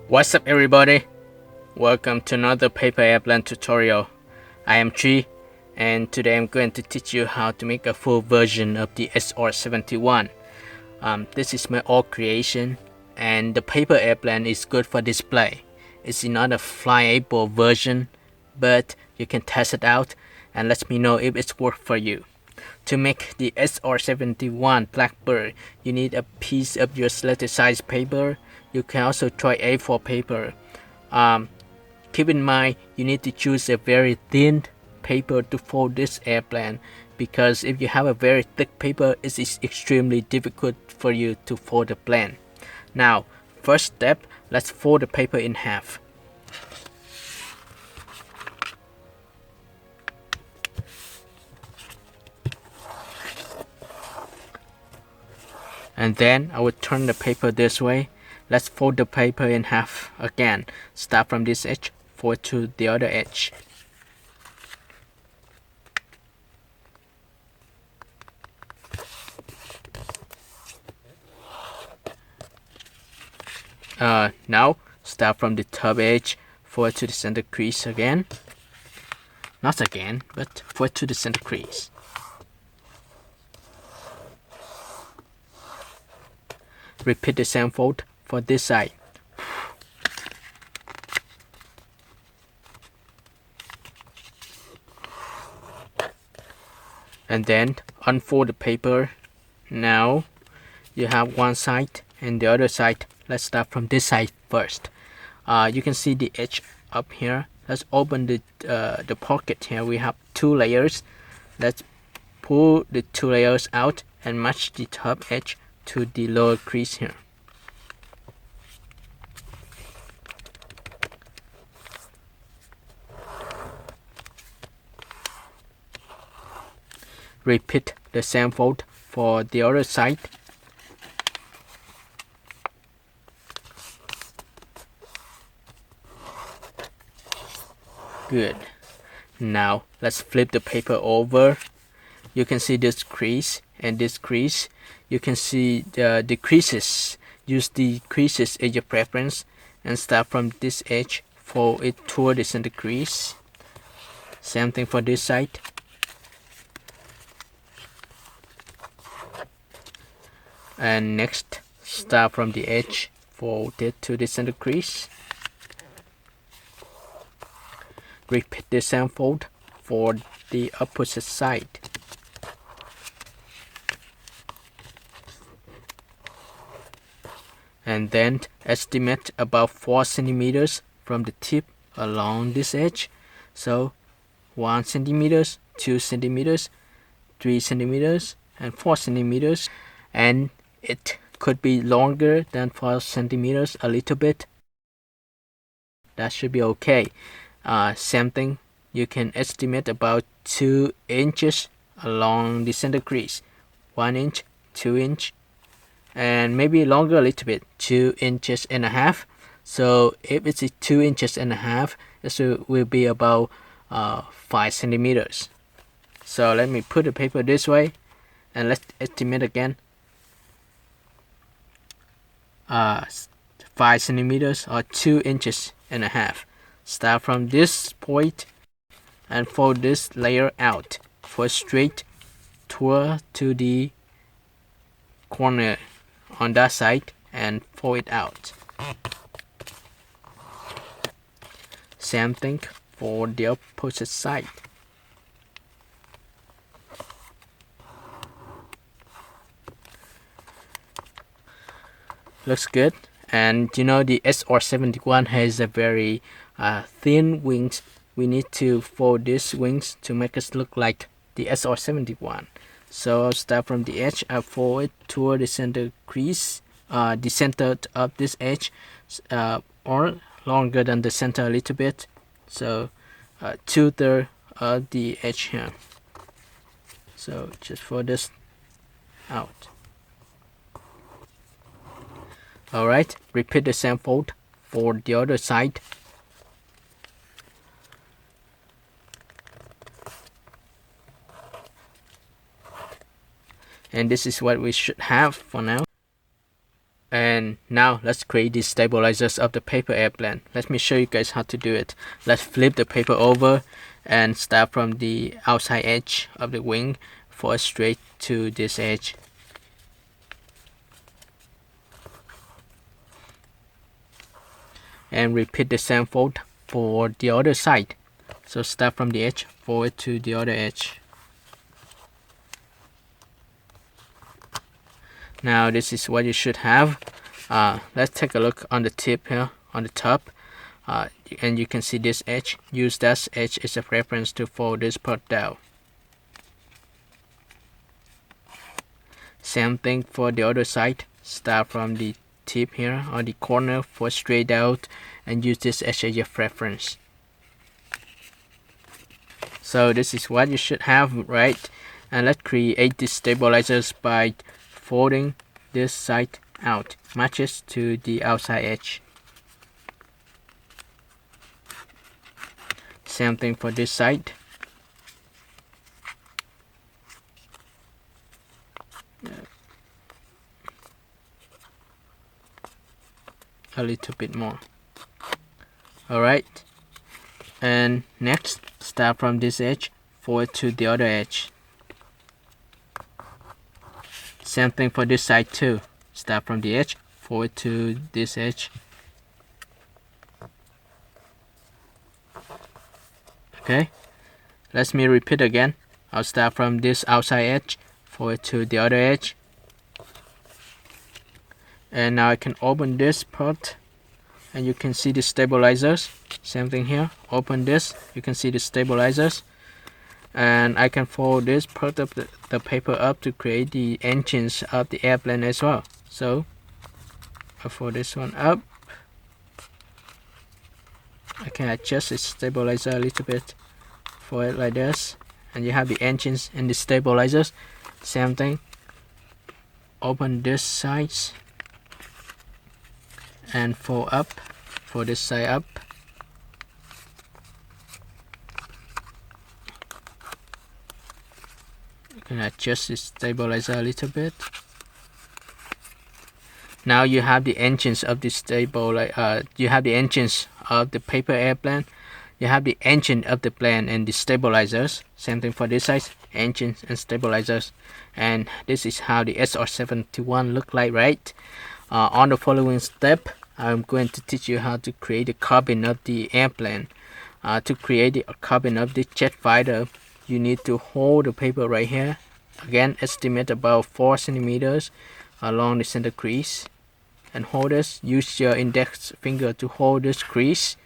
What's up everybody? Welcome to another paper airplane tutorial. I am Tri, and today I'm going to teach you how to make a full version of the SR-71. This is my old creation, and the paper airplane is good for display. It's not a flyable version, but you can test it out and let me know if it's work for you. To make the SR-71 Blackbird, you need a piece of your selected size paper. You can also try A4 paper. Keep in mind, you need to choose a very thin paper to fold this airplane, because if you have a very thick paper, it is extremely difficult for you to fold the plane. Now, first step, let's fold the paper in half. And then I will turn the paper this way. Let's fold the paper in half again. Start from this edge, fold to the other edge. Now start from the top edge, fold to the center crease again. Not again, but fold to the center crease. Repeat the same fold for this side. And then unfold the paper. Now you have one side and the other side. Let's start from this side first. You can see the edge up here. Let's open the pocket here. We have two layers. Let's pull the two layers out and match the top edge to the lower crease here. Repeat the same fold for the other side. Good. Now let's flip the paper over. You can see this crease and this crease. You can see the creases. Use the creases as your preference and start from this edge, fold it toward the center crease. Same thing for this side. And next, start from the edge, fold it to the center crease. Repeat the same fold for the opposite side. And then estimate about 4 centimeters from the tip along this edge. So 1 centimeters, 2 centimeters, 3 centimeters, and 4 centimeters. And it could be longer than 4 centimeters a little bit. That should be okay. Same thing, you can estimate about 2 inches along the center crease. 1 inch, 2 inch, and maybe longer a little bit, 2.5 inches. So if it's 2.5 inches, this will be about 5 centimeters. So let me put the paper this way and let's estimate again. 5 centimeters or 2.5 inches. Start from this point and fold this layer out. Fold straight toward to the corner on that side and fold it out. Same thing for the opposite side. Looks good. And you know, the SR-71 has a very thin wings. We need to fold these wings to make us look like the SR-71. So I'll start from the edge. I'll fold it toward the center crease, the center of this edge, or longer than the center a little bit. So 2/3 of the edge here. So just fold this out. Alright, repeat the same fold for the other side. And this is what we should have for now. And Now let's create the stabilizers of the paper airplane. Let me show you guys how to do it. Let's flip the paper over and start from the outside edge of the wing, fold straight to this edge. And repeat the same fold for the other side. So start from the edge, forward to the other edge. Now this is what you should have. Let's take a look on the tip here, on the top. And you can see this edge. Use that edge as a reference to fold this part down. Same thing for the other side. Start from the tip here on the corner, fold straight out, and use this edge as your reference. So this is what you should have, right? And let's create the stabilizers by folding this side out, matches to the outside edge. Same thing for this side. A little bit more. Alright. And next, start from this edge, forward to the other edge. Same thing for this side too. Start from the edge, forward to this edge. Okay, let me repeat again. I'll start from this outside edge, forward to the other edge. And now I can open this part and you can see the stabilizers. Same thing here, open this, you can see the stabilizers. And I can fold this part of the paper up to create the engines of the airplane as well. So I fold this one up. I can adjust the stabilizer a little bit for it like this, and you have the engines and the stabilizers. Same thing, open this sides and fold up for this side up. You can adjust the stabilizer a little bit. Now you have the engines of the you have the engines of the paper airplane. You have the engine of the plane and the stabilizers. Same thing for this side, engines and stabilizers. And this is how the SR-71 look like, right? On the following step, I'm going to teach you how to create the cabin of the airplane. To create the cabin of the jet fighter, you need to hold the paper right here. Again, estimate about 4 centimeters along the center crease. And hold this, use your index finger to hold this crease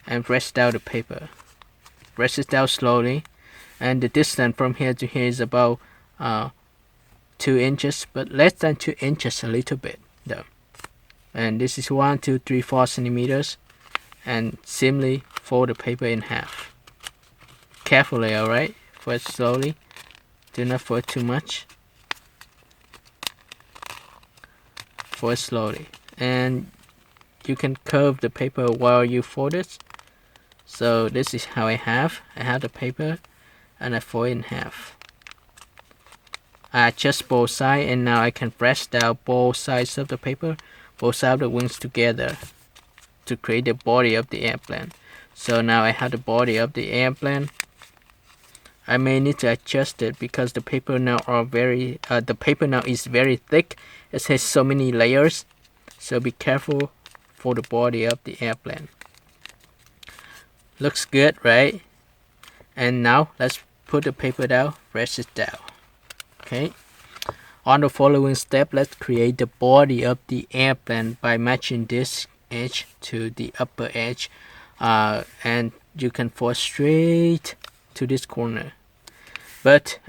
and press down the paper. Press it down slowly, and the distance from here to here is about 2 inches, but less than 2 inches a little bit though. And this is 1, 2, 3, 4 centimeters, and simply fold the paper in half. Carefully, alright? Fold slowly, do not fold too much. Fold slowly, and you can curve the paper while you fold it. So this is how I have the paper, and I fold it in half. I adjust both sides, and now I can press down both sides of the paper, both sides of the wings together to create the body of the airplane. So now I have the body of the airplane. I may need to adjust it because the paper now is very thick. It has so many layers, so be careful for the body of the airplane. Looks good, right? And now let's put the paper down, press it down. Okay. On the following step, let's create the body of the airplane by matching this edge to the upper edge, and you can fold straight to this corner. But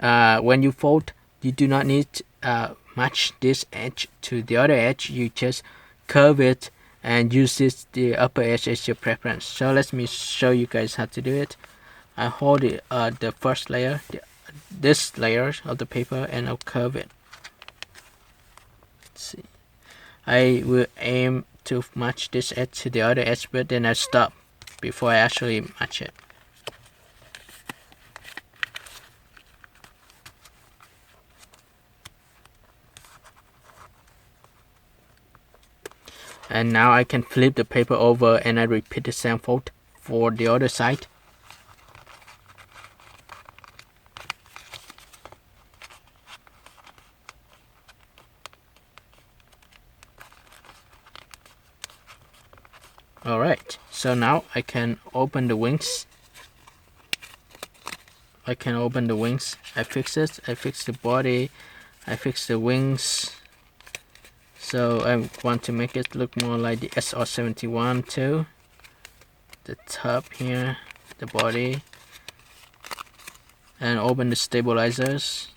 when you fold, you do not need to match this edge to the other edge. You just curve it and use the upper edge as your preference. So let me show you guys how to do it. I hold the first layer, this layer of the paper, and I'll curve it. Let's see. I will aim to match this edge to the other edge, but then I stop before I actually match it. And now I can flip the paper over and I repeat the same fold for the other side. Alright, so now I can open the wings. I fix it, I fix the body, I fix the wings. So I want to make it look more like the SR-71 too. The top here, the body, and open the stabilizers.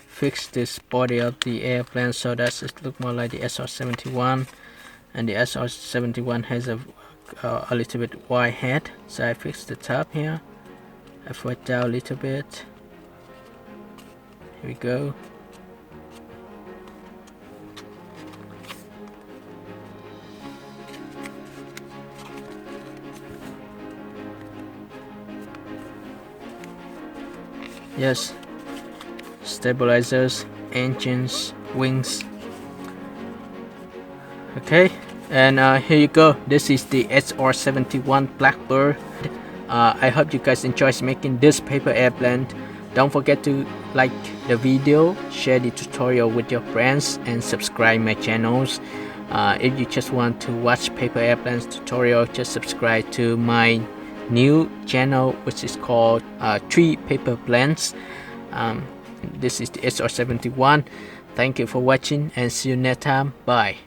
Fix this body of the airplane so that it look more like the SR-71, and the SR-71 has a little bit wide head, so I fix the top here. I fold it down a little bit. Here we go. Yes, stabilizers, engines, wings. Okay, and here you go. This is the SR-71 Blackbird. I hope you guys enjoy making this paper airplane. Don't forget to like the video, share the tutorial with your friends, and subscribe my channels. If you just want to watch paper airplanes tutorial, just subscribe to my new channel, which is called 3 Paper Planes. This is the SR-71. Thank you for watching and see you next time. Bye.